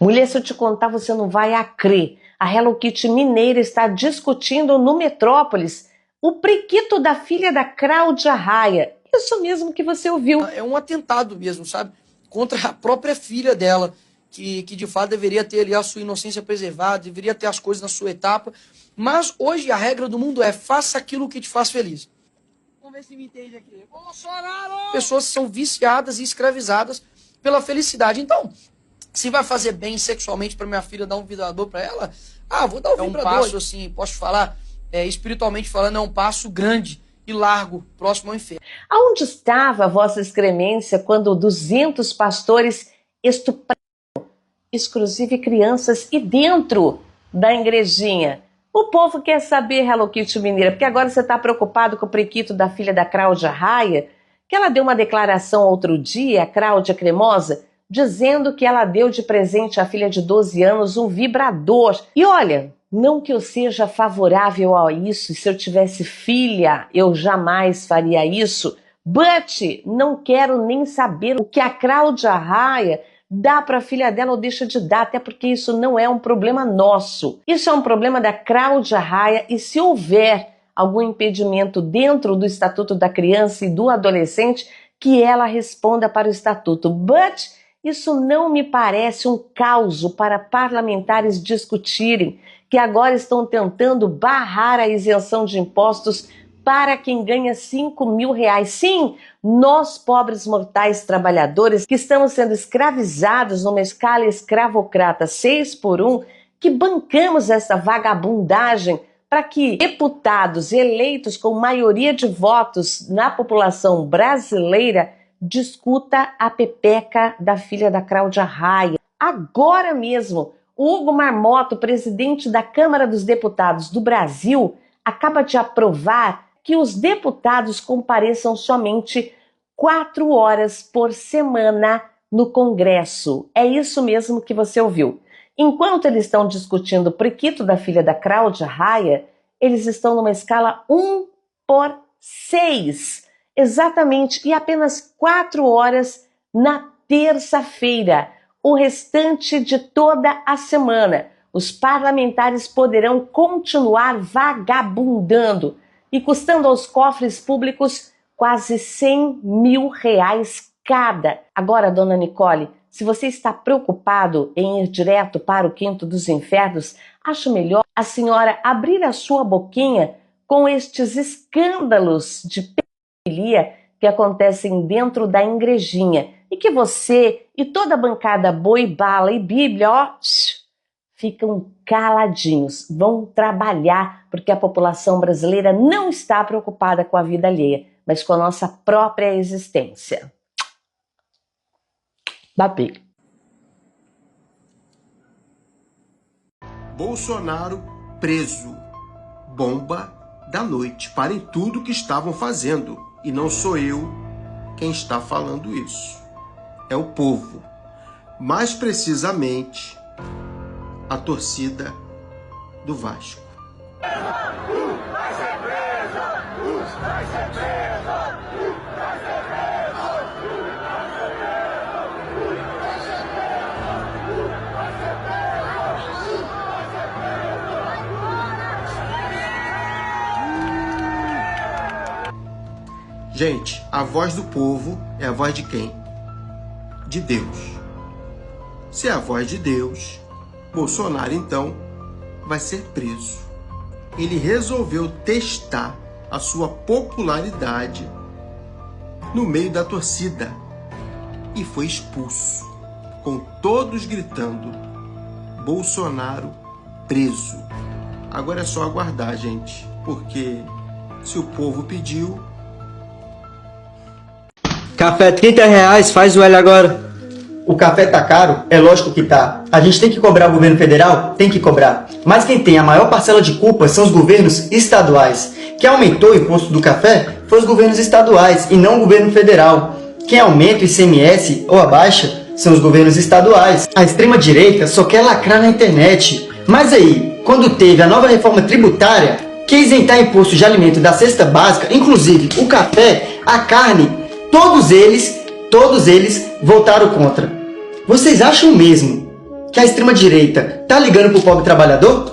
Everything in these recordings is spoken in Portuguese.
Mulher, se eu te contar, você não vai crer. A Hello Kitty mineira está discutindo no Metrópolis o prequito da filha da Cláudia Raia. Isso mesmo que você ouviu. É um atentado mesmo, sabe? Contra a própria filha dela, que de fato deveria ter ali a sua inocência preservada, deveria ter as coisas na sua etapa. Mas hoje a regra do mundo é: faça aquilo que te faz feliz. Vamos ver se me entende aqui. Bolsonaro! Pessoas são viciadas e escravizadas pela felicidade. Então, se vai fazer bem sexualmente para minha filha, dar um vibrador para ela, vou dar um vibrador. É um passo, assim, posso falar, espiritualmente falando, é um passo grande e largo, próximo ao inferno. Aonde estava Vossa Excremência quando 200 pastores estupraram, exclusive crianças, e dentro da igrejinha? O povo quer saber, Hello Kitty mineira, porque agora você está preocupado com o prequito da filha da Cláudia Raia, que ela deu uma declaração outro dia, a Cláudia Cremosa, dizendo que ela deu de presente à filha de 12 anos um vibrador. E olha, não que eu seja favorável a isso, e se eu tivesse filha, eu jamais faria isso, but não quero nem saber o que a Cláudia Raia dá para a filha dela ou deixa de dar, até porque isso não é um problema nosso. Isso é um problema da Cláudia Raia, e se houver algum impedimento dentro do Estatuto da Criança e do Adolescente, que ela responda para o Estatuto. But isso não me parece um caos para parlamentares discutirem, que agora estão tentando barrar a isenção de impostos para quem ganha R$5.000. Sim, nós pobres mortais trabalhadores que estamos sendo escravizados numa escala escravocrata 6x1, que bancamos essa vagabundagem para que deputados eleitos com maioria de votos na população brasileira discuta a pepeca da filha da Cláudia Raia. Agora mesmo, o Hugo Marmotto, presidente da Câmara dos Deputados do Brasil, acaba de aprovar que os deputados compareçam somente 4 horas por semana no Congresso. É isso mesmo que você ouviu. Enquanto eles estão discutindo o prequito da filha da Cláudia Raia, eles estão numa escala 1/6. Exatamente, e apenas 4 horas na terça-feira. O restante de toda a semana, os parlamentares poderão continuar vagabundando e custando aos cofres públicos quase R$100.000 cada. Agora, dona Nicole, se você está preocupado em ir direto para o quinto dos infernos, acho melhor a senhora abrir a sua boquinha com estes escândalos de que acontecem dentro da igrejinha, e que você e toda a bancada Boi, Bala e Bíblia, ficam caladinhos, vão trabalhar, porque a população brasileira não está preocupada com a vida alheia, mas com a nossa própria existência. Babê. Bolsonaro preso. Bomba da noite. Parem tudo o que estavam fazendo. E não sou eu quem está falando isso. É o povo. Mais precisamente, a torcida do Vasco. Gente, a voz do povo é a voz de quem? De Deus. Se é a voz de Deus, Bolsonaro, então, vai ser preso. Ele resolveu testar a sua popularidade no meio da torcida e foi expulso, com todos gritando: Bolsonaro preso. Agora é só aguardar, gente, porque se o povo pediu... Café R$30, faz o L agora. O café tá caro? É lógico que tá. A gente tem que cobrar o governo federal? Tem que cobrar. Mas quem tem a maior parcela de culpa são os governos estaduais. Quem aumentou o imposto do café foi os governos estaduais e não o governo federal. Quem aumenta o ICMS ou abaixa são os governos estaduais. A extrema-direita só quer lacrar na internet. Mas aí, quando teve a nova reforma tributária, que isentar imposto de alimento da cesta básica, inclusive o café, a carne, todos eles votaram contra. Vocês acham mesmo que a extrema-direita tá ligando pro pobre trabalhador?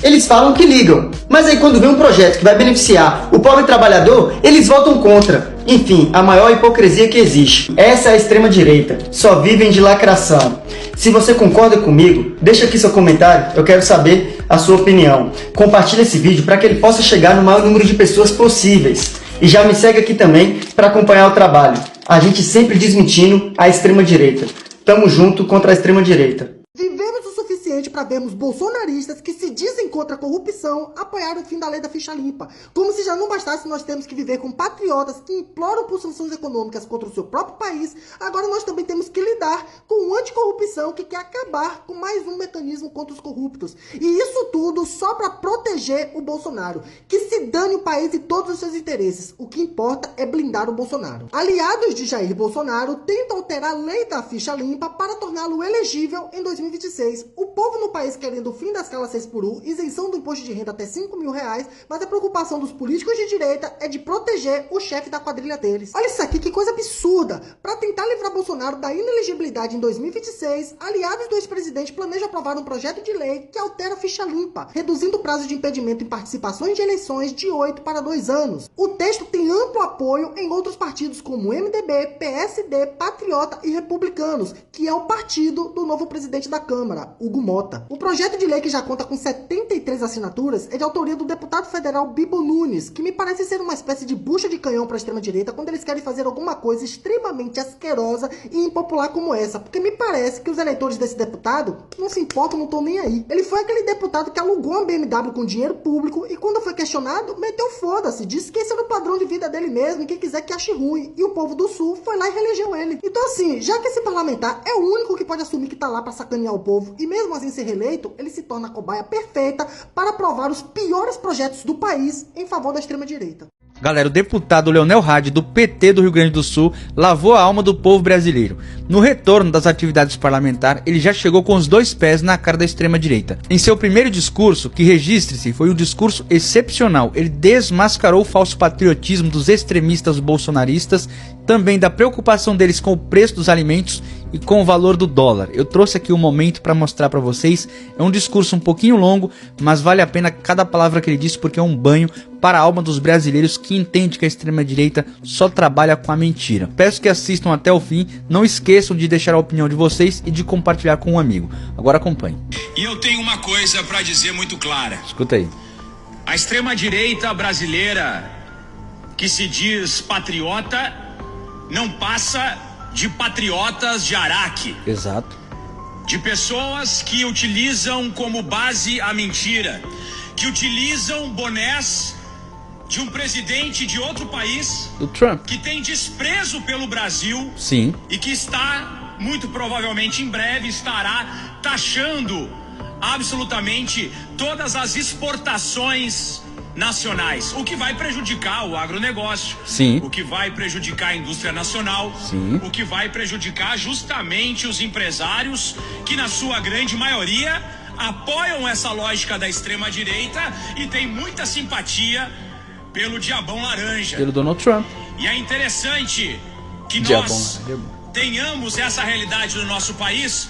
Eles falam que ligam, mas aí quando vem um projeto que vai beneficiar o pobre trabalhador, eles votam contra. Enfim, a maior hipocrisia que existe. Essa é a extrema-direita. Só vivem de lacração. Se você concorda comigo, deixa aqui seu comentário, eu quero saber a sua opinião. Compartilhe esse vídeo para que ele possa chegar no maior número de pessoas possíveis. E já me segue aqui também para acompanhar o trabalho. A gente sempre desmentindo a extrema-direita. Tamo junto contra a extrema-direita. Vivemos o suficiente para vermos bolsonaristas que se dizem contra a corrupção apoiar o fim da lei da ficha limpa. Como se já não bastasse nós temos que viver com patriotas que imploram por sanções econômicas contra o seu próprio país, agora nós também temos que lidar com o anticorrupção que quer acabar com mais um mecanismo contra os corruptos. E isso tudo só para proteger o Bolsonaro. Que se dane o país e todos os seus interesses. O que importa é blindar o Bolsonaro. Aliados de Jair Bolsonaro tentam alterar a lei da ficha limpa para torná-lo elegível em 2026. O povo no país querendo o fim da escala 6x1, isenção do imposto de renda até R$5.000, mas a preocupação dos políticos de direita é de proteger o chefe da quadrilha deles. Olha isso aqui, que coisa absurda! Para tentar livrar Bolsonaro da inelegibilidade em 2026, aliados do ex-presidente planejam aprovar um projeto de lei que altera a ficha limpa, reduzindo o prazo de impedimento em participações de eleições de 8 para 2 anos. O texto tem amplo apoio em outros partidos como MDB, PSD, Patriota e Republicanos, que é o partido do novo presidente da Câmara, Hugo Mota. O projeto de lei, que já conta com 73 assinaturas, é de autoria do deputado federal Bibo Nunes, que me parece ser uma espécie de bucha de canhão para a extrema-direita quando eles querem fazer alguma coisa extremamente asquerosa e impopular como essa, porque me parece que os eleitores desse deputado não se importam, não estão nem aí. Ele foi aquele deputado que alugou uma BMW com dinheiro público e quando foi questionado, meteu foda-se, disse que esse era o padrão de vida dele mesmo e quem quiser que ache ruim, e o povo do Sul foi lá e reelegeu ele. Então assim, já que esse parlamentar é o único que pode assumir que tá lá para sacanear o povo e mesmo assim ser reeleito, ele se torna a cobaia perfeita para aprovar os piores projetos do país em favor da extrema-direita. Galera, o deputado Leonel Hadi, do PT do Rio Grande do Sul, lavou a alma do povo brasileiro. No retorno das atividades parlamentares, ele já chegou com os 2 pés na cara da extrema-direita. Em seu primeiro discurso, que registre-se, foi um discurso excepcional. Ele desmascarou o falso patriotismo dos extremistas bolsonaristas, também da preocupação deles com o preço dos alimentos e com o valor do dólar. Eu trouxe aqui um momento para mostrar para vocês. É um discurso um pouquinho longo, mas vale a pena cada palavra que ele disse, porque é um banho para a alma dos brasileiros que entende que a extrema-direita só trabalha com a mentira. Peço que assistam até o fim, não esqueçam de deixar a opinião de vocês e de compartilhar com um amigo. Agora acompanhe. E eu tenho uma coisa para dizer muito clara. Escuta aí. A extrema-direita brasileira, que se diz patriota, não passa de patriotas de Araque. Exato. De pessoas que utilizam como base a mentira, que utilizam bonés de um presidente de outro país, Do Trump. que tem desprezo pelo Brasil. Sim. E que está, muito provavelmente em breve, estará taxando absolutamente todas as exportações nacionais, o que vai prejudicar o agronegócio, Sim. o que vai prejudicar a indústria nacional, Sim. o que vai prejudicar justamente os empresários que, na sua grande maioria, apoiam essa lógica da extrema-direita e tem muita simpatia pelo diabão laranja. Pelo Donald Trump. E é interessante que Diabão nós laranja. tenhamos essa realidade no nosso país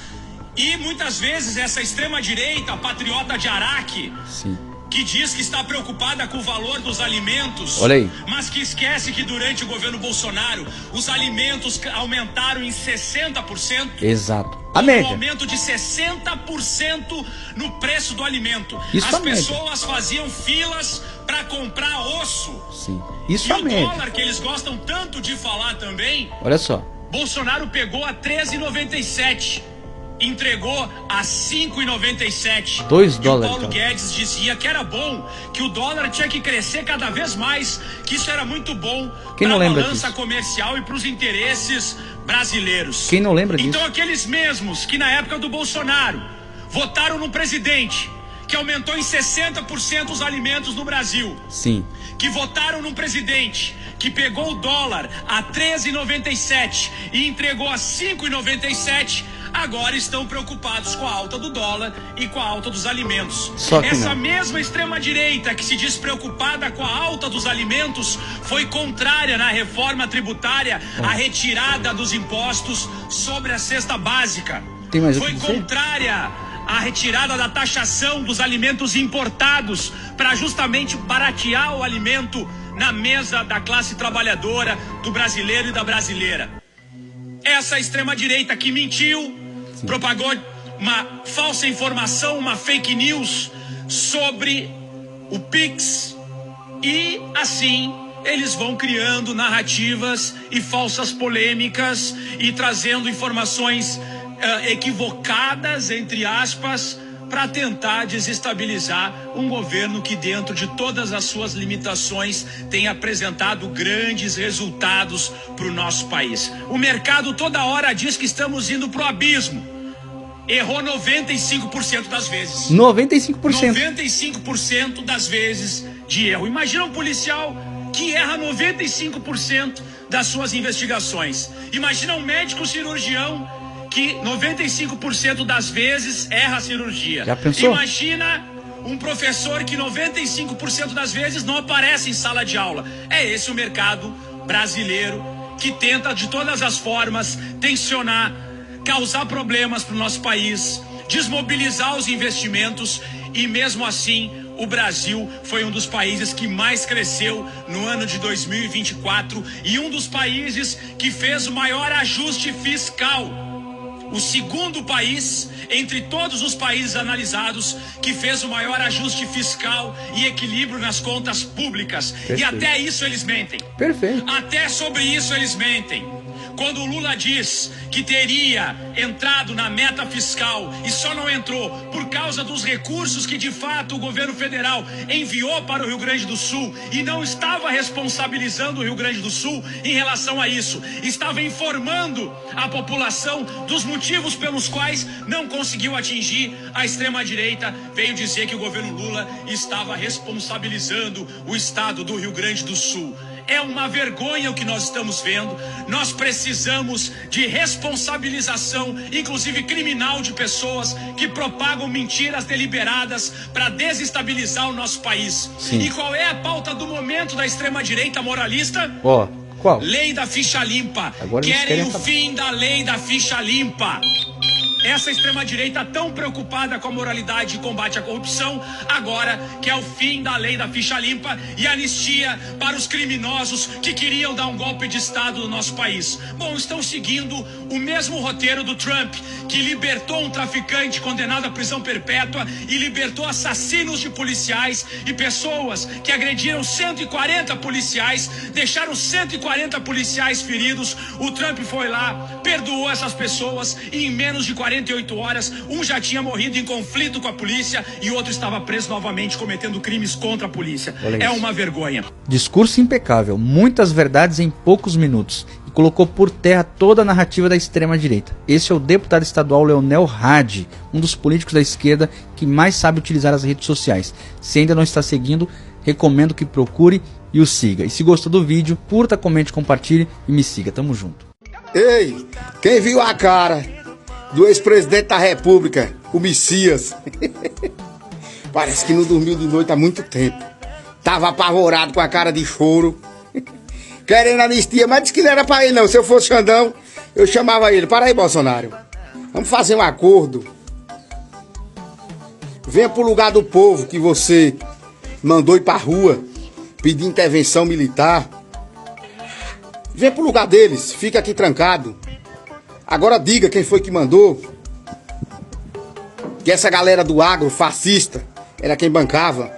e muitas vezes essa extrema-direita, patriota de Araque, Sim. que diz que está preocupada com o valor dos alimentos, Olha aí. mas que esquece que durante o governo Bolsonaro os alimentos aumentaram em 60%. Exato. A Um média. aumento de 60% no preço do alimento. Isso As a média. pessoas faziam filas para comprar osso. Sim. Isso E a o média. dólar, que eles gostam tanto de falar também, Olha só. Bolsonaro pegou a 13,97, entregou a 5,97. $2 E o dólares, Paulo cara. Guedes dizia que era bom, que o dólar tinha que crescer cada vez mais, que isso era muito bom Quem para não a lembra balança disso? comercial e para os interesses brasileiros. Quem não lembra disso? Então aqueles mesmos que na época do Bolsonaro votaram no presidente que aumentou em 60% os alimentos no Brasil, Sim. que votaram num presidente que pegou o dólar a 13,97 e entregou a 5,97, agora estão preocupados com a alta do dólar e com a alta dos alimentos. Só que Essa não. mesma extrema-direita que se diz preocupada com a alta dos alimentos foi contrária na reforma tributária à retirada dos impostos sobre a cesta básica. Tem mais o foi que dizer? contrária à retirada da taxação dos alimentos importados para justamente baratear o alimento na mesa da classe trabalhadora, do brasileiro e da brasileira. Essa extrema-direita que mentiu, propagou uma falsa informação, uma fake news sobre o Pix, e assim eles vão criando narrativas e falsas polêmicas e trazendo informações equivocadas, entre aspas, para tentar desestabilizar um governo que, dentro de todas as suas limitações, tem apresentado grandes resultados para o nosso país. O mercado toda hora diz que estamos indo para o abismo. Errou 95% das vezes. 95%. 95% das vezes de erro. Imagina um policial que erra 95% das suas investigações. Imagina um médico cirurgião que 95% das vezes erra a cirurgia. Já pensou? Imagina um professor que 95% das vezes não aparece em sala de aula. É esse o mercado brasileiro que tenta de todas as formas tensionar, causar problemas para o nosso país, desmobilizar os investimentos, e mesmo assim o Brasil foi um dos países que mais cresceu no ano de 2024 e um dos países que fez o maior ajuste fiscal. O segundo país, entre todos os países analisados, que fez o maior ajuste fiscal e equilíbrio nas contas públicas. Perfeito. E até isso eles mentem. Perfeito. Até sobre isso eles mentem. Quando o Lula diz que teria entrado na meta fiscal e só não entrou por causa dos recursos que de fato o governo federal enviou para o Rio Grande do Sul e não estava responsabilizando o Rio Grande do Sul em relação a isso, estava informando a população dos motivos pelos quais não conseguiu atingir a extrema-direita, veio dizer que o governo Lula estava responsabilizando o estado do Rio Grande do Sul. É uma vergonha o que nós estamos vendo. Nós precisamos de responsabilização, inclusive criminal, de pessoas que propagam mentiras deliberadas para desestabilizar o nosso país. Sim. E qual é a pauta do momento da extrema-direita moralista? Ó, qual? Lei da ficha limpa. Agora eles Querem o acabar. fim da lei da ficha limpa. Essa extrema-direita tão preocupada com a moralidade e combate à corrupção, agora quer o fim da lei da ficha limpa e anistia para os criminosos que queriam dar um golpe de Estado no nosso país. Bom, estão seguindo o mesmo roteiro do Trump, que libertou um traficante condenado à prisão perpétua e libertou assassinos de policiais e pessoas que agrediram 140 policiais, deixaram 140 policiais feridos. O Trump foi lá, perdoou essas pessoas e em menos de 48 horas, um já tinha morrido em conflito com a polícia e outro estava preso novamente cometendo crimes contra a polícia. Olha É isso. uma vergonha. Discurso impecável, muitas verdades em poucos minutos, e colocou por terra toda a narrativa da extrema-direita. Esse é o deputado estadual Leonel Hadi, um dos políticos da esquerda que mais sabe utilizar as redes sociais. Se ainda não está seguindo, recomendo que procure e o siga. E se gostou do vídeo, curta, comente, compartilhe e me siga. Tamo junto. Ei, quem viu a cara do ex-presidente da República, o Messias? Parece que não dormiu de noite há muito tempo. Tava apavorado com a cara de choro, querendo anistia, mas disse que não era pra ele não. Se eu fosse Xandão, eu chamava ele. Para aí, Bolsonaro, vamos fazer um acordo. Venha pro lugar do povo que você mandou ir pra rua pedir intervenção militar. Venha pro lugar deles, fica aqui trancado. Agora diga quem foi que mandou que essa galera do agro fascista era quem bancava.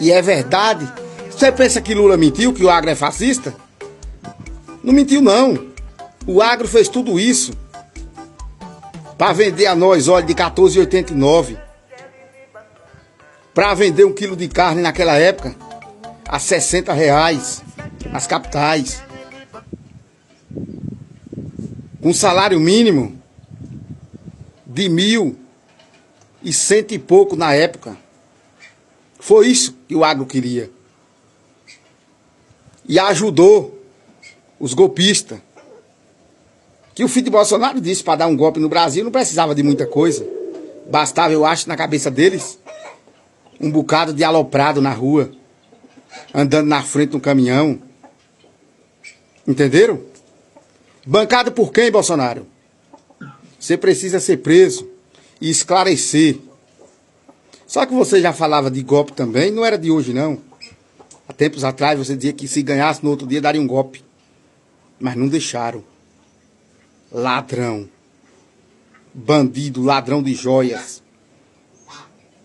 E é verdade. Você pensa que Lula mentiu, que o agro é fascista? Não mentiu não. O agro fez tudo isso para vender a nós óleo de R$14,89, para vender 1 quilo de carne naquela época a R$60 nas capitais, com salário mínimo de 1.100 e pouco na época. Foi isso que o agro queria. E ajudou os golpistas. Que o filho de Bolsonaro disse para dar um golpe no Brasil não precisava de muita coisa. Bastava, eu acho, na cabeça deles, um bocado de aloprado na rua, andando na frente de um caminhão. Entenderam? Bancado por quem, Bolsonaro? Você precisa ser preso e esclarecer. Só que você já falava de golpe também, não era de hoje não. Há tempos atrás você dizia que se ganhasse no outro dia daria um golpe. Mas não deixaram. Ladrão. Bandido, ladrão de joias.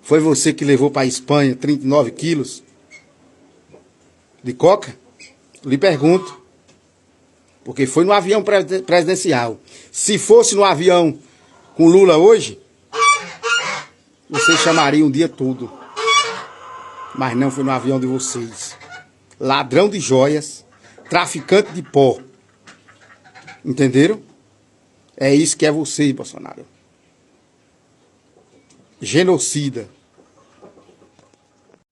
Foi você que levou para a Espanha 39 quilos de coca? Lhe pergunto. Porque foi no avião presidencial. Se fosse no avião com Lula hoje, vocês chamariam o dia todo. Mas não foi no avião de vocês. Ladrão de joias, traficante de pó. Entenderam? É isso que é vocês, Bolsonaro. Genocida.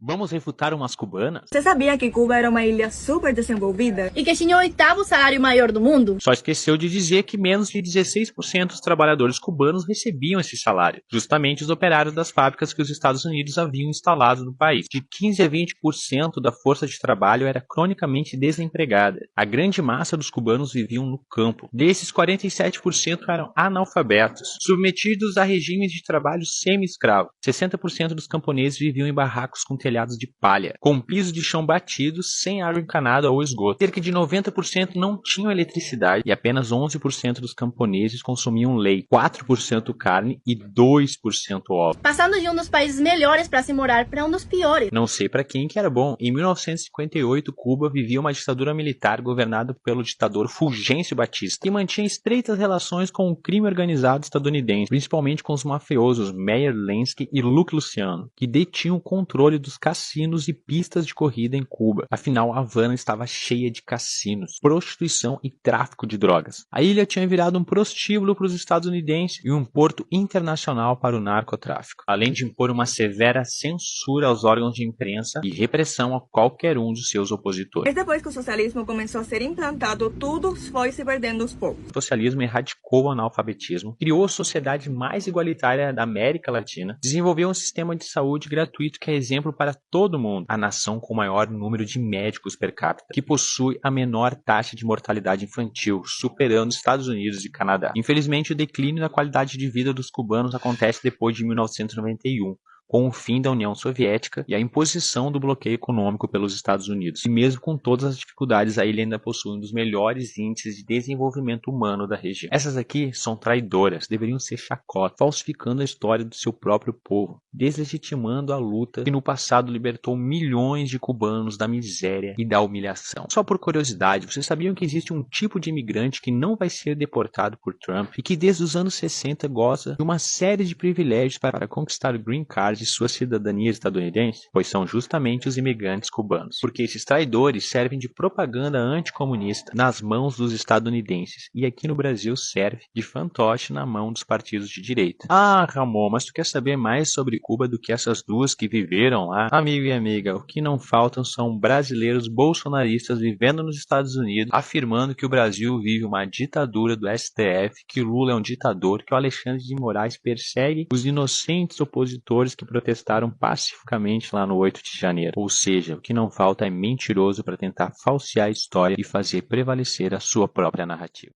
Vamos refutar umas cubanas? Você sabia que Cuba era uma ilha super desenvolvida? E que tinha o 8º salário maior do mundo? Só esqueceu de dizer que menos de 16% dos trabalhadores cubanos recebiam esse salário. Justamente os operários das fábricas que os Estados Unidos haviam instalado no país. De 15 a 20% da força de trabalho era cronicamente desempregada. A grande massa dos cubanos viviam no campo. Desses, 47% eram analfabetos, submetidos a regimes de trabalho semi-escravo. 60% dos camponeses viviam em barracos com telhados de palha, com piso de chão batido, sem água encanada ou esgoto. Cerca de 90% não tinham eletricidade e apenas 11% dos camponeses consumiam leite, 4% carne e 2% ovos. Passando de um dos países melhores para se morar para um dos piores. Não sei para quem que era bom. Em 1958, Cuba vivia uma ditadura militar governada pelo ditador Fulgêncio Batista, que mantinha estreitas relações com o crime organizado estadunidense, principalmente com os mafiosos Meyer Lansky e Luke Luciano, que detinham o controle dos cassinos e pistas de corrida em Cuba. Afinal, Havana estava cheia de cassinos, prostituição e tráfico de drogas. A ilha tinha virado um prostíbulo para os estadunidenses e um porto internacional para o narcotráfico, além de impor uma severa censura aos órgãos de imprensa e repressão a qualquer um dos seus opositores. Depois que o socialismo começou a ser implantado, tudo foi se perdendo aos poucos. O socialismo erradicou o analfabetismo, criou a sociedade mais igualitária da América Latina, desenvolveu um sistema de saúde gratuito que é exemplo para todo mundo, a nação com o maior número de médicos per capita, que possui a menor taxa de mortalidade infantil, superando Estados Unidos e Canadá. Infelizmente, o declínio da qualidade de vida dos cubanos acontece depois de 1991. Com o fim da União Soviética e a imposição do bloqueio econômico pelos Estados Unidos. E mesmo com todas as dificuldades, a ilha ainda possui um dos melhores índices de desenvolvimento humano da região. Essas aqui são traidoras, deveriam ser chacota, falsificando a história do seu próprio povo, deslegitimando a luta que no passado libertou milhões de cubanos da miséria e da humilhação. Só por curiosidade, vocês sabiam que existe um tipo de imigrante que não vai ser deportado por Trump e que desde os anos 60 goza de uma série de privilégios para conquistar o Green Card de sua cidadania estadunidense? Pois são justamente os imigrantes cubanos, porque esses traidores servem de propaganda anticomunista nas mãos dos estadunidenses e aqui no Brasil serve de fantoche na mão dos partidos de direita. Ah, Ramon, mas tu quer saber mais sobre Cuba do que essas duas que viveram lá? Amigo e amiga, o que não faltam são brasileiros bolsonaristas vivendo nos Estados Unidos, afirmando que o Brasil vive uma ditadura do STF, que o Lula é um ditador, que o Alexandre de Moraes persegue os inocentes opositores que protestaram pacificamente lá no 8 de janeiro. Ou seja, o que não falta é mentiroso para tentar falsear a história e fazer prevalecer a sua própria narrativa.